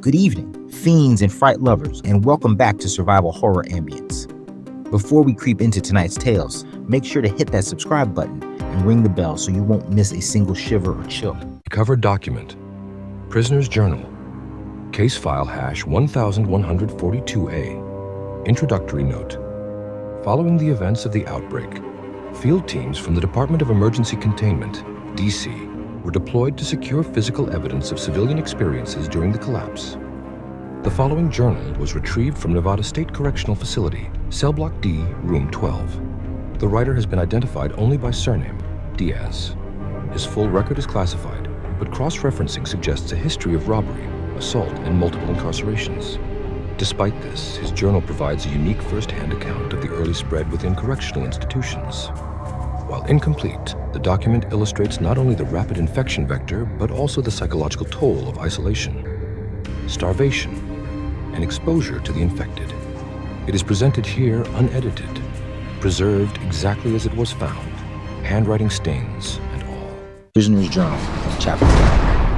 Good evening, fiends and fright lovers, and welcome back to Survival Horror Ambience. Before we creep into tonight's tales, make sure to hit that subscribe button and ring the bell so you won't miss a single shiver or chill. Covered document. Prisoner's Journal. Case file hash 1142A. Introductory note. Following the events of the outbreak, field teams from the Department of Emergency Containment, DC, were deployed to secure physical evidence of civilian experiences during the collapse. The following journal was retrieved from Nevada State Correctional Facility, Cell Block D, Room 12. The writer has been identified only by surname, Diaz. His full record is classified, but cross-referencing suggests a history of robbery, assault, and multiple incarcerations. Despite this, his journal provides a unique first-hand account of the early spread within correctional institutions. While incomplete, the document illustrates not only the rapid infection vector, but also the psychological toll of isolation, starvation, and exposure to the infected. It is presented here unedited, preserved exactly as it was found, handwriting stains and all. Prisoner's Journal, Chapter 1,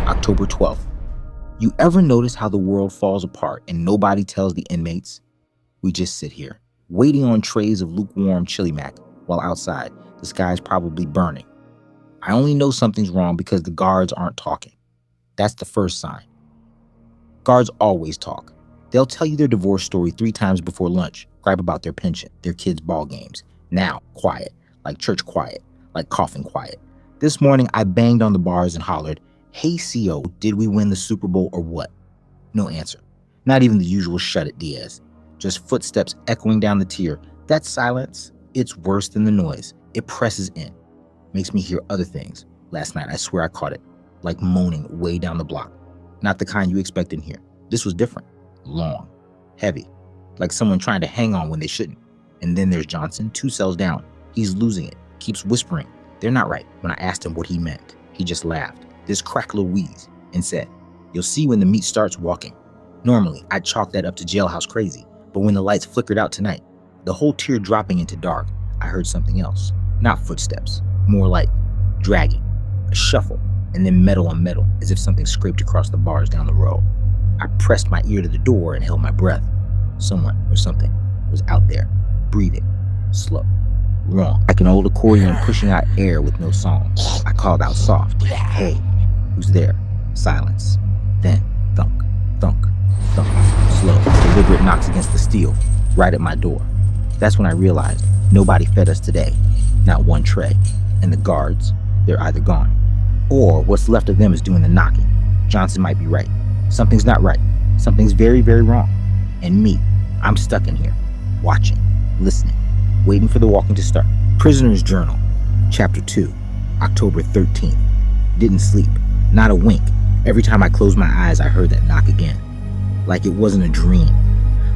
October 12th. You ever notice how the world falls apart and nobody tells the inmates? We just sit here, waiting on trays of lukewarm chili mac, while outside, the sky's probably burning. I only know something's wrong because the guards aren't talking. That's the first sign. Guards always talk. They'll tell you their divorce story 3 times before lunch, gripe about their pension, their kids' ball games. Now, quiet, like church quiet, like coffin quiet. This morning, I banged on the bars and hollered, "Hey, CO, did we win the Super Bowl or what?" No answer. Not even the usual shut it, Diaz. Just footsteps echoing down the tier. That silence, it's worse than the noise. It presses in, makes me hear other things. Last night, I swear I caught it, like moaning way down the block. Not the kind you expect in here. This was different. Long, heavy, like someone trying to hang on when they shouldn't. And then there's Johnson, 2 cells down. He's losing it, keeps whispering. They're not right. When I asked him what he meant, he just laughed, this crackle wheeze, and said, "You'll see when the meat starts walking." Normally, I'd chalk that up to jailhouse crazy, but when the lights flickered out tonight, the whole tier dropping into dark, I heard something else. Not footsteps, more like dragging, a shuffle, and then metal on metal, as if something scraped across the bars down the row. I pressed my ear to the door and held my breath. Someone or something was out there, breathing, slow, wrong, like an old accordion pushing out air with no song. I called out soft, "Hey, who's there?" Silence. Then thunk, thunk, thunk, slow, deliberate knocks against the steel, right at my door. That's when I realized nobody fed us today, not one tray. And the guards, they're either gone, or what's left of them is doing the knocking. Johnson might be right. Something's not right. Something's very, very wrong. And me, I'm stuck in here, watching, listening, waiting for the walking to start. Prisoner's Journal, Chapter 2, October 13th. Didn't sleep, not a wink. Every time I closed my eyes, I heard that knock again. Like it wasn't a dream.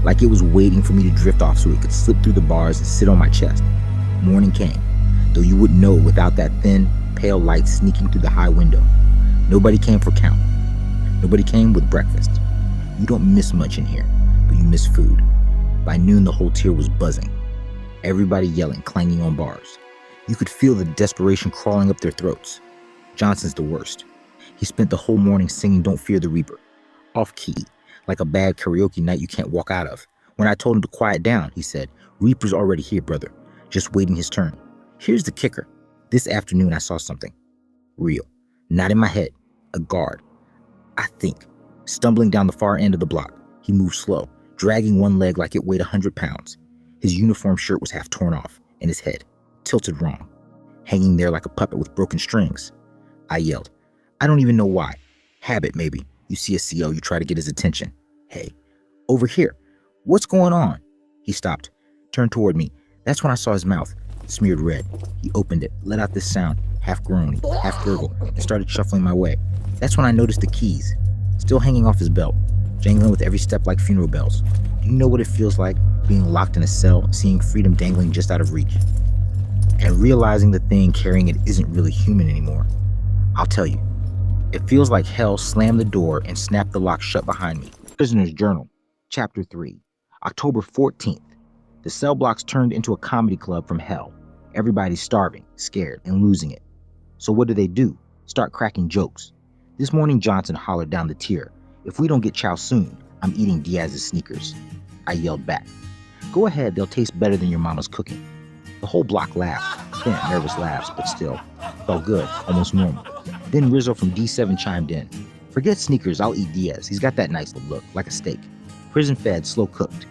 Like it was waiting for me to drift off so it could slip through the bars and sit on my chest. Morning came, though you wouldn't know without that thin, pale light sneaking through the high window. Nobody came for count. Nobody came with breakfast. You don't miss much in here, but you miss food. By noon, the whole tier was buzzing. Everybody yelling, clanging on bars. You could feel the desperation crawling up their throats. Johnson's the worst. He spent the whole morning singing "Don't Fear the Reaper," off-key, like a bad karaoke night you can't walk out of. When I told him to quiet down, he said, "Reaper's already here, brother, just waiting his turn." Here's the kicker. This afternoon I saw something. Real. Not in my head. A guard. I think. Stumbling down the far end of the block. He moved slow, dragging one leg like it weighed 100 pounds. His uniform shirt was half torn off, and his head, tilted wrong, hanging there like a puppet with broken strings. I yelled. I don't even know why. Habit, maybe. You see a CO, you try to get his attention. "Hey, over here. What's going on?" He stopped, turned toward me. That's when I saw his mouth, smeared red. He opened it, let out this sound, half groany, half gurgle, and started shuffling my way. That's when I noticed the keys, still hanging off his belt, jangling with every step like funeral bells. Do you know what it feels like, being locked in a cell, seeing freedom dangling just out of reach? And realizing the thing carrying it isn't really human anymore. I'll tell you, it feels like hell slammed the door and snapped the lock shut behind me. Prisoner's Journal, Chapter 3, October 14th. The cell blocks turned into a comedy club from hell. Everybody's starving, scared, and losing it. So what do? Start cracking jokes. This morning Johnson hollered down the tier. If we don't get chow soon, I'm eating Diaz's sneakers. I yelled back. Go ahead, they'll taste better than your mama's cooking. The whole block laughed, thin, nervous laughs, but still. Felt good, almost normal. Then Rizzo from D7 chimed in. Forget sneakers, I'll eat Diaz. He's got that nice look, like a steak. Prison fed, slow cooked.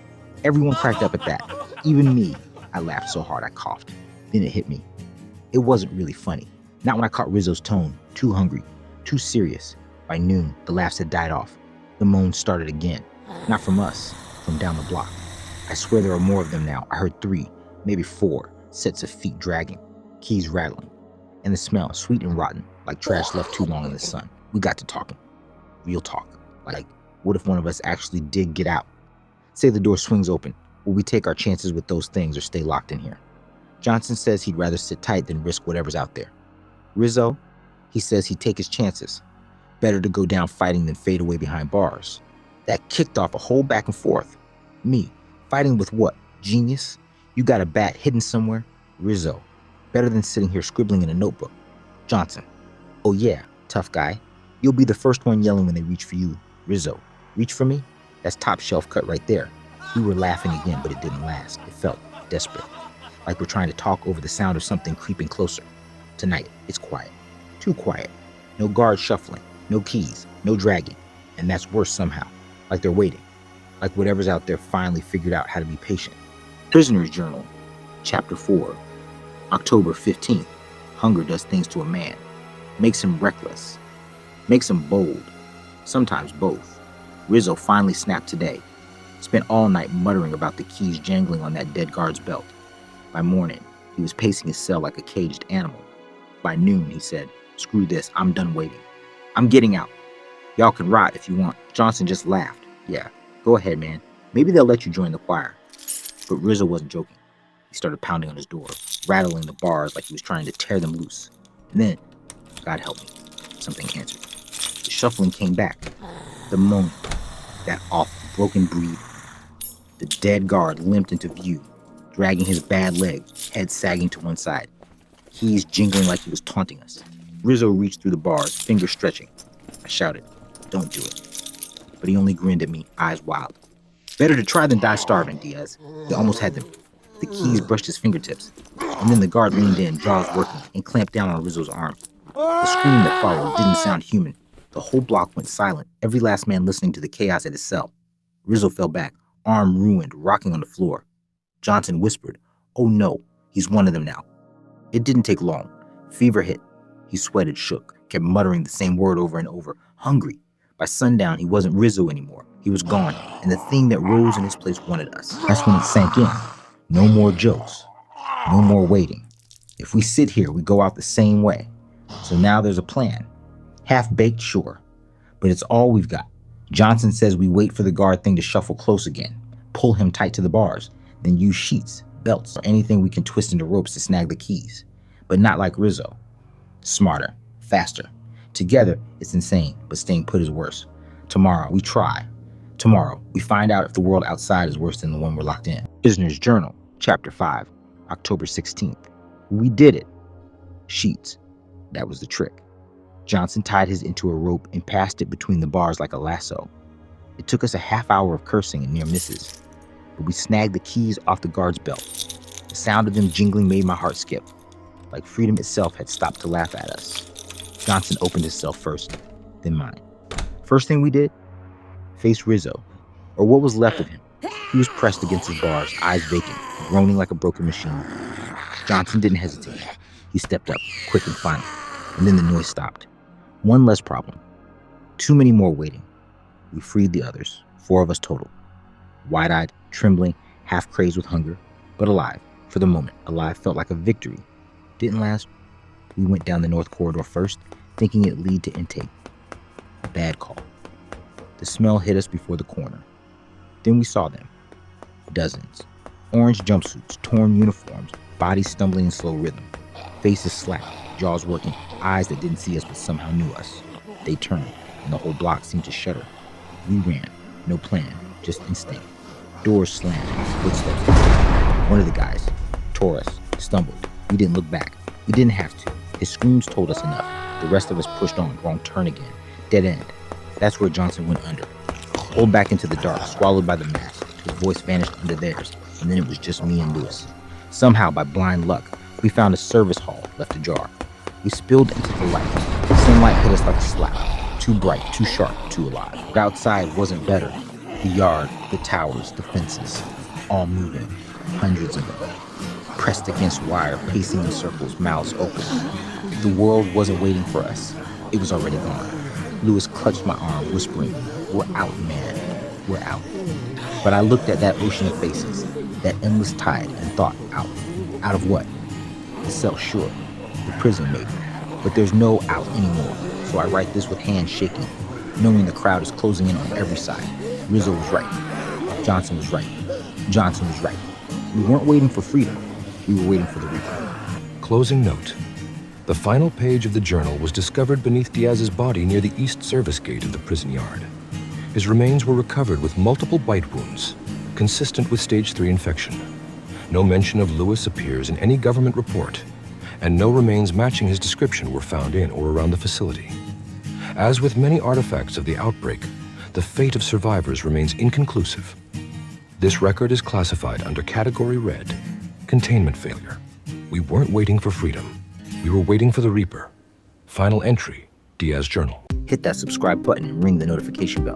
Everyone cracked up at that. Even me. I laughed so hard I coughed. Then it hit me. It wasn't really funny. Not when I caught Rizzo's tone. Too hungry. Too serious. By noon, the laughs had died off. The moans started again. Not from us, from down the block. I swear there are more of them now. I heard 3, maybe 4, sets of feet dragging, keys rattling, and the smell, sweet and rotten, like trash left too long in the sun. We got to talking. Real talk. Like, what if one of us actually did get out? Say the door swings open. Will we take our chances with those things or stay locked in here? Johnson says he'd rather sit tight than risk whatever's out there. Rizzo, he says he'd take his chances. Better to go down fighting than fade away behind bars. That kicked off a whole back and forth. Me, fighting with what? Genius? You got a bat hidden somewhere? Rizzo, better than sitting here scribbling in a notebook. Johnson, oh yeah, tough guy. You'll be the first one yelling when they reach for you. Rizzo, reach for me? That's top shelf cut right there. We were laughing again, but it didn't last. It felt desperate. Like we're trying to talk over the sound of something creeping closer. Tonight, it's quiet. Too quiet. No guards shuffling. No keys. No dragging. And that's worse somehow. Like they're waiting. Like whatever's out there finally figured out how to be patient. Prisoner's Journal, Chapter 4, October 15th. Hunger does things to a man. Makes him reckless. Makes him bold. Sometimes both. Rizzo finally snapped today. Spent all night muttering about the keys jangling on that dead guard's belt. By morning, he was pacing his cell like a caged animal. By noon, he said, screw this, I'm done waiting. I'm getting out. Y'all can rot if you want. Johnson just laughed. Yeah, go ahead, man. Maybe they'll let you join the choir. But Rizzo wasn't joking. He started pounding on his door, rattling the bars like he was trying to tear them loose. And then, God help me, something answered. The shuffling came back. The moan, that awful, broken breed. The dead guard limped into view, dragging his bad leg, head sagging to one side. Keys jingling like he was taunting us. Rizzo reached through the bars, fingers stretching. I shouted, don't do it. But he only grinned at me, eyes wild. Better to try than die starving, Diaz. He almost had them. The keys brushed his fingertips. And then the guard leaned in, jaws working, and clamped down on Rizzo's arm. The scream that followed didn't sound human. The whole block went silent, every last man listening to the chaos at his cell. Rizzo fell back, arm ruined, rocking on the floor. Johnson whispered, oh no, he's one of them now. It didn't take long. Fever hit. He sweated, shook, kept muttering the same word over and over, hungry. By sundown, he wasn't Rizzo anymore. He was gone, and the thing that rose in his place wanted us. That's when it sank in. No more jokes. No more waiting. If we sit here, we go out the same way. So now there's a plan. Half-baked, sure. But it's all we've got. Johnson says we wait for the guard thing to shuffle close again, pull him tight to the bars, then use sheets, belts, or anything we can twist into ropes to snag the keys. But not like Rizzo. Smarter, faster. Together, it's insane, but staying put is worse. Tomorrow, we try. Tomorrow, we find out if the world outside is worse than the one we're locked in. Prisoner's Journal, Chapter 5, October 16th. We did it. Sheets. That was the trick. Johnson tied his into a rope and passed it between the bars like a lasso. It took us a half hour of cursing and near misses, but we snagged the keys off the guard's belt. The sound of them jingling made my heart skip, like freedom itself had stopped to laugh at us. Johnson opened his cell first, then mine. First thing we did, face Rizzo, or what was left of him. He was pressed against his bars, eyes vacant, groaning like a broken machine. Johnson didn't hesitate. He stepped up, quick and final, and then the noise stopped. One less problem. Too many more waiting. We freed the others, 4 of us total. Wide-eyed, trembling, half crazed with hunger, but alive. For the moment, alive felt like a victory. Didn't last. We went down the north corridor first, thinking it'd lead to intake. Bad call. The smell hit us before the corner. Then we saw them. Dozens. Orange jumpsuits, torn uniforms, bodies stumbling in slow rhythm. Faces slack, jaws working, eyes that didn't see us but somehow knew us. They turned, and the whole block seemed to shudder. We ran. No plan, just instinct. Doors slammed, footsteps. One of the guys tore us, stumbled. We didn't look back. We didn't have to. His screams told us enough. The rest of us pushed on, wrong turn again. Dead end. That's where Johnson went under. Pulled back into the dark, swallowed by the mass. His voice vanished under theirs, and then it was just me and Lewis. Somehow, by blind luck, we found a service hall left ajar. We spilled into the light. The sunlight hit us like a slap. Too bright, too sharp, too alive. But outside wasn't better. The yard, the towers, the fences, all moving. Hundreds of them. Pressed against wire, pacing in circles, mouths open. The world wasn't waiting for us. It was already gone. Lewis clutched my arm, whispering, "We're out, man. We're out." But I looked at that ocean of faces, that endless tide, and thought, out. Out of what? The cell, sure. The prison, maybe. But there's no out anymore. So I write this with hands shaking, knowing the crowd is closing in on every side. Rizzo was right. Johnson was right. Johnson was right. We weren't waiting for freedom. We were waiting for the reaper. Closing note. The final page of the journal was discovered beneath Diaz's body near the east service gate of the prison yard. His remains were recovered with multiple bite wounds, consistent with stage 3 infection. No mention of Lewis appears in any government report, and no remains matching his description were found in or around the facility. As with many artifacts of the outbreak, the fate of survivors remains inconclusive. This record is classified under Category Red, Containment Failure. We weren't waiting for freedom. We were waiting for the Reaper. Final entry, Diaz Journal. Hit that subscribe button and ring the notification bell.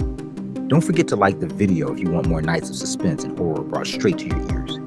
Don't forget to like the video if you want more nights of suspense and horror brought straight to your ears.